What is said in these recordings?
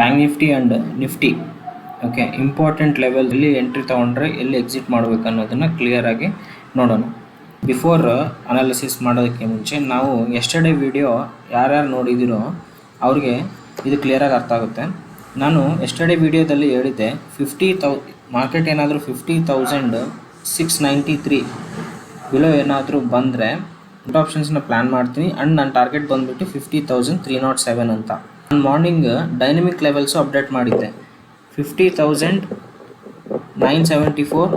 Bank Nifty and Nifty okay important level ಎಲ್ಲಿ entry ತೊಗೊಂಡ್ರೆ ಎಲ್ಲಿ ಎಕ್ಸಿಟ್ ಮಾಡಬೇಕು ಅನ್ನೋದನ್ನು ಕ್ಲಿಯರಾಗಿ ನೋಡೋಣ. ಬಿಫೋರ್ ಅನಾಲಿಸಿಸ್ ಮಾಡೋದಕ್ಕೆ ಮುಂಚೆ ನಾವು ಎಸ್ಟರ್ಡೇ ವಿಡಿಯೋ ಯಾರ್ಯಾರು ನೋಡಿದಿರೋ ಅವ್ರಿಗೆ ಇದು ಕ್ಲಿಯರಾಗಿ ಅರ್ಥ ಆಗುತ್ತೆ. ನಾನು ಎಸ್ಟರ್ಡೇ ವಿಡಿಯೋದಲ್ಲಿ ಹೇಳಿದ್ದೆ ಮಾರ್ಕೆಟ್ ಏನಾದರೂ 50,693 ಬಿಲೋ ಏನಾದರೂ ಬಂದರೆ ಪುಟ್ ಆಪ್ಷನ್ಸ್ನ ಪ್ಲ್ಯಾನ್ ಮಾಡ್ತೀನಿ ಆ್ಯಂಡ್ ನನ್ನ ಟಾರ್ಗೆಟ್ ಬಂದುಬಿಟ್ಟು 50,307 ಅಂತ. ನಾನು ಮಾರ್ನಿಂಗ್ ಡೈನಮಿಕ್ ಲೆವೆಲ್ಸು ಅಪ್ಡೇಟ್ ಮಾಡಿದ್ದೆ. 50,974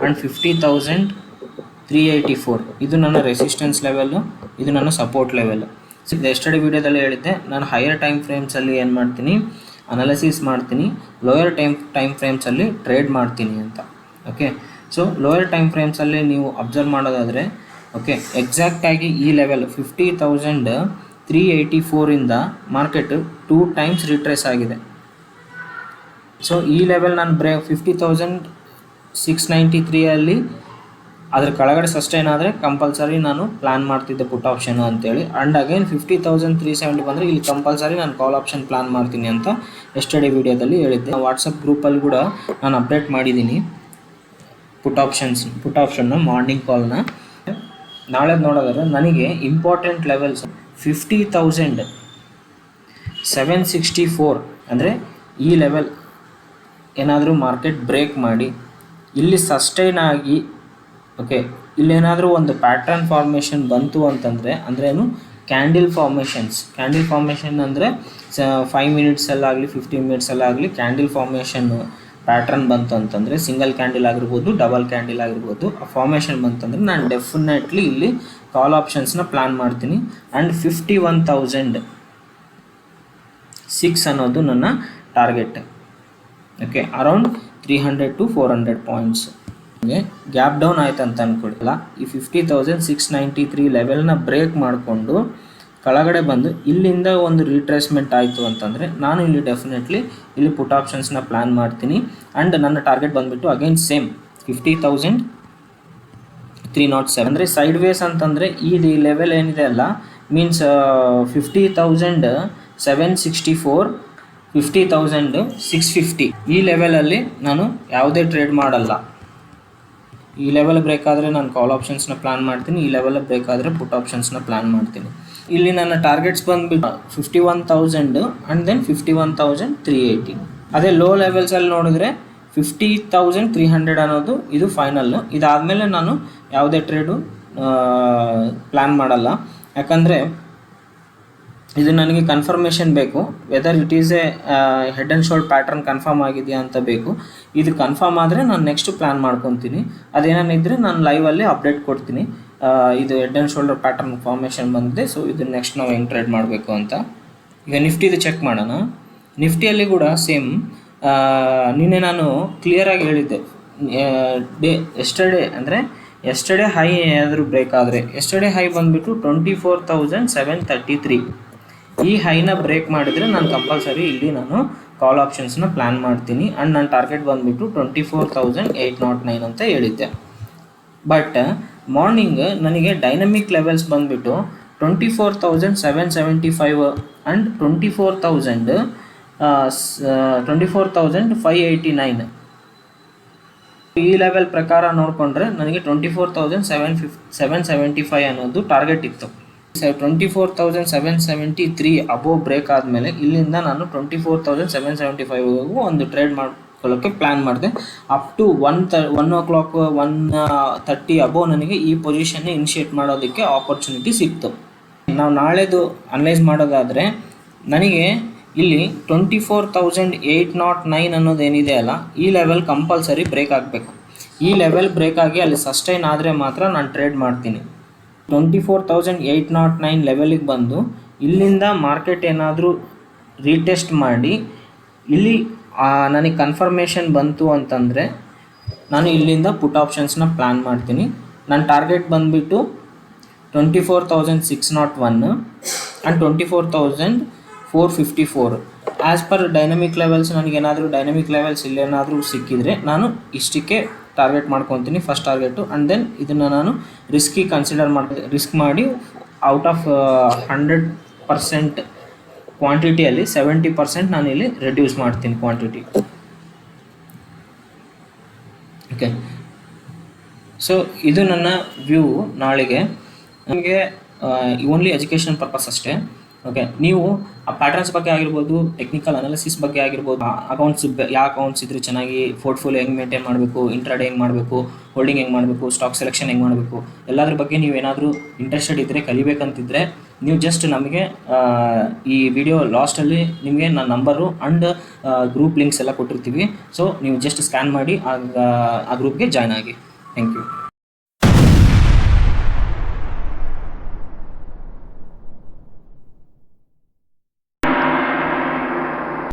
ಆ್ಯಂಡ್ 50,384 ಇದು ನನ್ನ ರೆಸಿಸ್ಟೆನ್ಸ್ ಲೆವೆಲ್ಲು, ಇದು ನನ್ನ ಸಪೋರ್ಟ್ ಲೆವೆಲ್. ಇದು ಎಸ್ಟರ್ಡೇ ವಿಡಿಯೋದಲ್ಲಿ ಹೇಳಿದ್ದೆ ನಾನು ಹೈಯರ್ ಟೈಮ್ ಫ್ರೇಮ್ಸಲ್ಲಿ ಏನು ಮಾಡ್ತೀನಿ, ಅನಾಲಿಸಿಸ್ ಮಾಡ್ತೀನಿ, ಲೋಯರ್ ಟೈಮ್ ಫ್ರೇಮ್ಸಲ್ಲಿ ಟ್ರೇಡ್ ಮಾಡ್ತೀನಿ ಅಂತ. ಓಕೆ, ಸೊ ಲೋಯರ್ ಟೈಮ್ ಫ್ರೇಮ್ಸಲ್ಲಿ ನೀವು ಅಬ್ಸರ್ವ್ ಮಾಡೋದಾದರೆ ಓಕೆ ಎಕ್ಸಾಕ್ಟಾಗಿ ಈ ಲೆವೆಲ್ 50,384ಇಂದ ಮಾರ್ಕೆಟು 2 ಟೈಮ್ಸ್ ರಿಟ್ರೇಸ್ ಆಗಿದೆ. ಸೊ ಈ ಲೆವೆಲ್ ನಾನು 50,693 ಅದ್ರ ಕೆಳಗಡೆ ಸಸ್ಟೈನ್ ಆದರೆ ಕಂಪಲ್ಸರಿ ನಾನು ಪ್ಲ್ಯಾನ್ ಮಾಡ್ತಿದ್ದೆ ಪುಟ್ ಆಪ್ಷನು ಅಂತೇಳಿ. ಆ್ಯಂಡ್ ಅಗೈನ್ 50,370 ಬಂದರೆ ಇಲ್ಲಿ ಕಂಪಲ್ಸರಿ ನಾನು ಕಾಲ್ ಆಪ್ಷನ್ ಪ್ಲ್ಯಾನ್ ಮಾಡ್ತೀನಿ ಅಂತ ಎಸ್ಟರ್ಡೇ ವಿಡಿಯೋದಲ್ಲಿ ಹೇಳಿದ್ದೆ. ವಾಟ್ಸಪ್ ಗ್ರೂಪಲ್ಲಿ ಕೂಡ ನಾನು ಅಪ್ಡೇಟ್ ಮಾಡಿದ್ದೀನಿ ಪುಟ್ ಆಪ್ಷನ್ನ ಮಾರ್ನಿಂಗ್ ಕಾಲ್ನ. ನಾಳೆ ನೋಡೋದಾದ್ರೆ ನನಗೆ ಇಂಪಾರ್ಟೆಂಟ್ ಲೆವೆಲ್ಸ್ 50,764 ಅಂದರೆ ಈ ಲೆವೆಲ್ ಏನಾದರೂ ಮಾರ್ಕೆಟ್ ಬ್ರೇಕ್ ಮಾಡಿ ಇಲ್ಲಿ ಸಸ್ಟೈನ್ ಆಗಿ ಓಕೆ ಇಲ್ಲೇನಾದರೂ ಒಂದು ಪ್ಯಾಟ್ರನ್ ಫಾರ್ಮೇಷನ್ ಬಂತು ಅಂತಂದರೆ ಅಂದ್ರೇನು ಕ್ಯಾಂಡಲ್ ಫಾರ್ಮೇಷನ್ ಅಂದರೆ 5 ಮಿನಿಟ್ಸಲ್ಲಾಗಲಿ 15 ಮಿನಿಟ್ಸಲ್ಲಾಗಲಿ ಕ್ಯಾಂಡಲ್ ಫಾರ್ಮೇಷನ್ ಪ್ಯಾಟ್ರನ್ ಬಂತು ಅಂತಂದರೆ ಸಿಂಗಲ್ ಕ್ಯಾಂಡಲ್ ಆಗಿರ್ಬೋದು, ಡಬಲ್ ಕ್ಯಾಂಡಲ್ ಆಗಿರ್ಬೋದು, ಆ ಫಾರ್ಮೇಷನ್ ಬಂತಂದರೆ ನಾನು ಡೆಫಿನೆಟ್ಲಿ ಇಲ್ಲಿ ಕಾಲ್ ಆಪ್ಷನ್ಸ್ನ ಪ್ಲ್ಯಾನ್ ಮಾಡ್ತೀನಿ. ಆ್ಯಂಡ್ 51,006 ಅನ್ನೋದು ನನ್ನ target. Okay, around 300 to 400 points. Gap down ಆಯ್ತು ಅಂತ ಅಂದ್ಕೊಳ್ಳಲ್ಲ, ಈ 50,693 ಲೆವೆಲ್ನ ಬ್ರೇಕ್ ಮಾಡಿಕೊಂಡು ಕೆಳಗಡೆ ಬಂದು ಇಲ್ಲಿಂದ ಒಂದು ರೀಟ್ರೇಸ್ಮೆಂಟ್ ಆಯಿತು ಅಂತಂದರೆ ನಾನು ಇಲ್ಲಿ ಡೆಫಿನೆಟ್ಲಿ ಇಲ್ಲಿ ಪುಟ್ ಆಪ್ಷನ್ಸ್ನ ಪ್ಲ್ಯಾನ್ ಮಾಡ್ತೀನಿ. ಆ್ಯಂಡ್ ನನ್ನ ಟಾರ್ಗೆಟ್ ಬಂದುಬಿಟ್ಟು ಅಗೈನ್ ಸೇಮ್ 50,307. ಅಂದರೆ ಸೈಡ್ ವೇಸ್ ಅಂತಂದರೆ ಈ ಲೆವೆಲ್ ಏನಿದೆ ಅಲ್ಲ ಮೀನ್ಸ್ 50,764 50,650 ಈ ಲೆವೆಲಲ್ಲಿ ನಾನು ಯಾವುದೇ ಟ್ರೇಡ್ ಮಾಡಲ್ಲ. ಈ ಲೆವೆಲ್ ಬ್ರೇಕ್ ಆದರೆ ನಾನು ಕಾಲ್ ಆಪ್ಷನ್ಸ್ನ ಪ್ಲ್ಯಾನ್ ಮಾಡ್ತೀನಿ, ಈ ಲೆವೆಲ್ ಬ್ರೇಕ್ ಆದರೆ ಪುಟ್ ಆಪ್ಷನ್ಸ್ನ ಪ್ಲ್ಯಾನ್ ಮಾಡ್ತೀನಿ. ಇಲ್ಲಿ ನನ್ನ ಟಾರ್ಗೆಟ್ಸ್ ಬಂದುಬಿಟ್ಟು 51,000 ಆ್ಯಂಡ್ ದೆನ್ 51,380. ಅದೇ ಲೋ ಲೆವೆಲ್ಸಲ್ಲಿ ನೋಡಿದ್ರೆ 50,300 ಅನ್ನೋದು ಇದು ಫೈನಲ್ಲು. ಇದಾದಮೇಲೆ ನಾನು ಯಾವುದೇ ಟ್ರೇಡು ಪ್ಲ್ಯಾನ್ ಮಾಡಲ್ಲ, ಯಾಕಂದರೆ ಇದು ನನಗೆ ಕನ್ಫರ್ಮೇಷನ್ ಬೇಕು. Whether it is A head and shoulder pattern confirm ಆಗಿದೆಯಾ ಅಂತ ಬೇಕು. ಇದು ಕನ್ಫರ್ಮ್ ಆದರೆ ನಾನು ನೆಕ್ಸ್ಟ್ ಪ್ಲ್ಯಾನ್ ಮಾಡ್ಕೊತೀನಿ. ಅದೇನೇನಿದ್ರೆ ನಾನು ಲೈವಲ್ಲಿ ಅಪ್ಡೇಟ್ ಕೊಡ್ತೀನಿ. ಇದು head and shoulder pattern formation ಬಂದಿದೆ, ಸೊ ಇದು ನೆಕ್ಸ್ಟ್ ನಾವು ಹೆಂಗೆ ಟ್ರೇಡ್ ಮಾಡಬೇಕು ಅಂತ. ಈಗ ನಿಫ್ಟಿದು ಚೆಕ್ ಮಾಡೋಣ. ನಿಫ್ಟಿಯಲ್ಲಿ ಕೂಡ ಸೇಮ್ ನಿನ್ನೆ ನಾನು ಕ್ಲಿಯರಾಗಿ ಹೇಳಿದ್ದೆ, ಎಸ್ಟರ್ಡೇ ಹೈ ಏನಾದರೂ ಬ್ರೇಕ್ ಆದರೆ ಎಸ್ಟರ್ಡೇ ಹೈ ಬಂದುಬಿಟ್ಟು 24,733. ಈ ಹೈನ ಬ್ರೇಕ್ ಮಾಡಿದರೆ ನಾನು ಕಂಪಲ್ಸರಿ ಇಲ್ಲಿ ನಾನು ಕಾಲ್ ಆಪ್ಷನ್ಸ್ನ ಪ್ಲ್ಯಾನ್ ಮಾಡ್ತೀನಿ. ಆ್ಯಂಡ್ ನನ್ನ ಟಾರ್ಗೆಟ್ ಬಂದುಬಿಟ್ಟು 24,809 ಅಂತ ಹೇಳಿದ್ದೆ. ಬಟ್ ಮಾರ್ನಿಂಗ್ ನನಗೆ ಡೈನಮಿಕ್ ಲೆವೆಲ್ಸ್ ಬಂದುಬಿಟ್ಟು 24,775 ಆ್ಯಂಡ್ 24,589. ಈ ಲೆವೆಲ್ ಪ್ರಕಾರ ನೋಡಿಕೊಂಡ್ರೆ ನನಗೆ 24,775 ಅನ್ನೋದು ಟಾರ್ಗೆಟ್ ಇತ್ತು. 24,773 ಅಬೋವ್ ಬ್ರೇಕ್ ಆದಮೇಲೆ ಇಲ್ಲಿಂದ ನಾನು 24,775 ಒಂದು ಟ್ರೇಡ್ ಮಾಡ್ಕೊಳ್ಳೋಕ್ಕೆ ಪ್ಲ್ಯಾನ್ ಮಾಡಿದೆ. ಅಪ್ ಟು 1 o'clock 1:30 ಅಬೋವ್ ನನಗೆ ಈ ಪೊಸಿಷನ್ನ ಇನಿಷಿಯೇಟ್ ಮಾಡೋದಕ್ಕೆ ಆಪರ್ಚುನಿಟಿ ಸಿಕ್ತು. ನಾವು ನಾಳೆದು ಅನಲೈಸ್ ಮಾಡೋದಾದರೆ ನನಗೆ ಇಲ್ಲಿ 24,809 ಅನ್ನೋದೇನಿದೆ ಅಲ್ಲ ಈ ಲೆವೆಲ್ ಕಂಪಲ್ಸರಿ ಬ್ರೇಕ್ ಆಗಬೇಕು. ಈ ಲೆವೆಲ್ ಬ್ರೇಕ್ ಆಗಿ ಅಲ್ಲಿ ಸಸ್ಟೈನ್ ಆದರೆ ಮಾತ್ರ ನಾನು ಟ್ರೇಡ್ ಮಾಡ್ತೀನಿ. 24,809 ಲೆವೆಲಿಗೆ ಬಂದು ಇಲ್ಲಿಂದ ಮಾರ್ಕೆಟ್ ಏನಾದರೂ ರೀಟೆಸ್ಟ್ ಮಾಡಿ ಇಲ್ಲಿ ನನಗೆ ಕನ್ಫರ್ಮೇಷನ್ ಬಂತು ಅಂತಂದರೆ ನಾನು ಇಲ್ಲಿಂದ ಪುಟ್ ಆಪ್ಷನ್ಸ್ನ ಪ್ಲ್ಯಾನ್ ಮಾಡ್ತೀನಿ. ನನ್ನ ಟಾರ್ಗೆಟ್ ಬಂದುಬಿಟ್ಟು 24,601 and 24,454. As per dynamic levels ನನಗೇನಾದರೂ ಡೈನಮಿಕ್ ಲೆವೆಲ್ಸ್ ಇಲ್ಲೇನಾದರೂ ಸಿಕ್ಕಿದರೆ ನಾನು ಇಷ್ಟಕ್ಕೆ ಟಾರ್ಗೆಟ್ ಮಾಡ್ಕೊತೀನಿ ಫಸ್ಟ್ ಟಾರ್ಗೆಟು. ಆ್ಯಂಡ್ ದೆನ್ ಇದನ್ನು ನಾನು ರಿಸ್ಕ್ ಮಾಡಿ ಔಟ್ ಆಫ್ 100% ಕ್ವಾಂಟಿಟಿಯಲ್ಲಿ 70% ನಾನು ಇಲ್ಲಿ ರೆಡ್ಯೂಸ್ ಮಾಡ್ತೀನಿ ಕ್ವಾಂಟಿಟಿ. ಓಕೆ, ಸೊ ಇದು ನನ್ನ ವ್ಯೂ ನಾಳೆಗೆ. ನಮಗೆ ಓನ್ಲಿ ಎಜುಕೇಷನ್ ಪರ್ಪಸ್ ಅಷ್ಟೇ. ಓಕೆ, ನೀವು ಆ ಪ್ಯಾಟರ್ನ್ಸ್ ಬಗ್ಗೆ ಆಗಿರ್ಬೋದು, ಟೆಕ್ನಿಕಲ್ ಅನಾಲಿಸಿಸ್ ಬಗ್ಗೆ ಆಗಿರ್ಬೋದು, ಅಕೌಂಟ್ಸ್ ಯಾವ ಅಕೌಂಟ್ಸ್ ಇದ್ರೆ ಚೆನ್ನಾಗಿ, ಪೋರ್ಟ್ಫೋಲಿಯೋ ಹೆಂಗೆ ಮೇಂಟೈನ್ ಮಾಡಬೇಕು, ಇಂಟ್ರಾಡೇ ಹೆಂಗೆ ಮಾಡಬೇಕು, ಹೋಲ್ಡಿಂಗ್ ಹೆಂಗೆ ಮಾಡಬೇಕು, ಸ್ಟಾಕ್ ಸೆಲೆಕ್ಷನ್ ಹೆಂಗೆ ಮಾಡಬೇಕು, ಎಲ್ಲದ್ರ ಬಗ್ಗೆ ನೀವು ಏನಾದರೂ ಇಂಟ್ರೆಸ್ಟೆಡ್ ಇದ್ದರೆ, ಕಲಿಬೇಕಂತಿದ್ರೆ ನೀವು ಜಸ್ಟ್ ನಮಗೆ ಈ ವಿಡಿಯೋ ಲಾಸ್ಟಲ್ಲಿ ನಿಮಗೆ ನನ್ನ ನಂಬರು ಆ್ಯಂಡ್ ಗ್ರೂಪ್ ಲಿಂಕ್ಸ್ ಎಲ್ಲ ಕೊಟ್ಟಿರ್ತೀವಿ. ಸೊ ನೀವು ಜಸ್ಟ್ ಸ್ಕ್ಯಾನ್ ಮಾಡಿ ಆ ಗ್ರೂಪ್ಗೆ ಜಾಯ್ನ್ ಆಗಿ. Thank you.